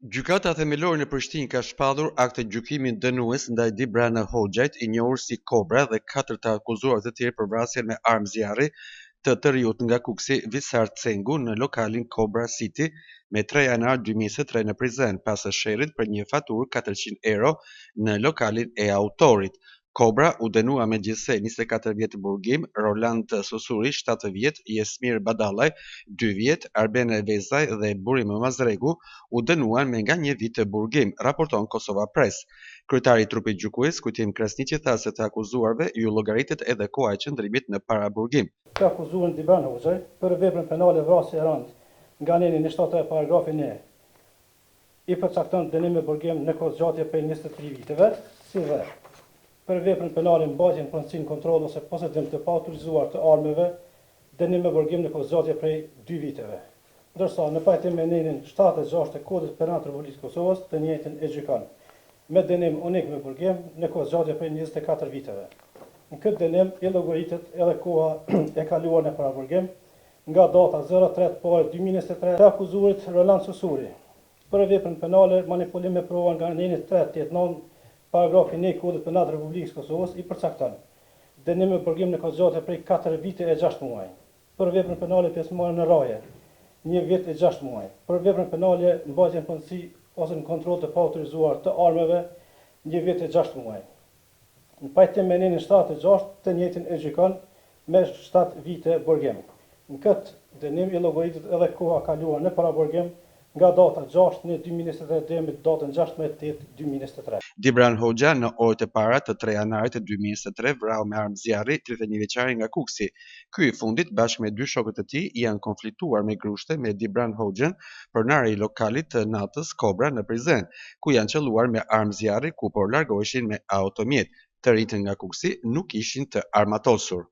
Gjykata themelore në Prishtinë ka shpallur akt të gjykimit dënues ndaj Dibran Hoxhait, i njohur si Kobra, dhe 4 të akuzuar të tjerë për vrasjen me armë zjarri të tërhiut nga Kuksi Visar Cengu në lokalin Kobra City me 3 janar 2023 në Prizren, pas sherrit për një faturë 400 euro në lokalin e autorit. Kobra u dënua me gjithsej 24 vjet burgim, Roland Susuri 7 vjet, Jesmir Badallaj 2 vjet, Arbene Vezaj dhe Burim Mazregu u dënuan me nga 1 vit burgim, raporton Kosova Press. Kryetari i trupit gjykues, Kujtim Krasniqi, tha se të akuzuarve ju llogaritet edhe koha e qëndrimit në paraburgim. Të akuzuar Dibran Hoxhaj për veprën penale vrasje e rënd nga neni në 7 paragrafin e i përcakton dënim me burgim në kohë zgjatje prej 23 viteve, si dhe për veprën penale mbajtje në pronësinë kontroll ose posedim të paautorizuar të armëve, dënim me burgim në kohë zgjatje prej 2 viteve. Ndërsa në pajtim me nenin 76 të Kodit Penal të Republikës së Kosovës, të njëjtin e gjykon me dënim unik me burgim në kohë zgjatje prej 24 viteve. Në këtë dënim i llogaritet edhe koha e kaluar në paraburgim nga data 03/2023 të akuzuarit Roland Susuri për veprën penale manipulim me prova nga neni 389 paragrafi 1 Kodit Penal të Republikës së Kosovës i përcakton dënim me burgim në kohë zgjatje prej 4 vite e 6 muaj. Për veprën penale pjesëmarrje në rraje 1 vit e 6 muaj. Për veprën penale mbajtje në punësi ose në kontroll të paautorizuar të armëve 1 vit e 6 muaj. Në pajtim me nenin 76 të njëjtin e gjykon me 7 vite burgim. Në këtë dënim i llogaritet edhe koha kaluar në paraburgim nga data 6/2023 deri në datën 16/8/2023. Dibran Hoxha në orët e para të 3 janarit të 2023 vrau me armë zjarri 31 vjeçarin nga Kuksi. Ky i fundit bashkë me 2 shokët e tij janë konfliktuar me grushte me Dibran Hoxhën, pronari i lokalit të natës Kobra në Prizren, ku janë qelluar me armë zjarri ku por largoheshin me automjet. Të ritën nga Kuksi nuk ishin të armatosur.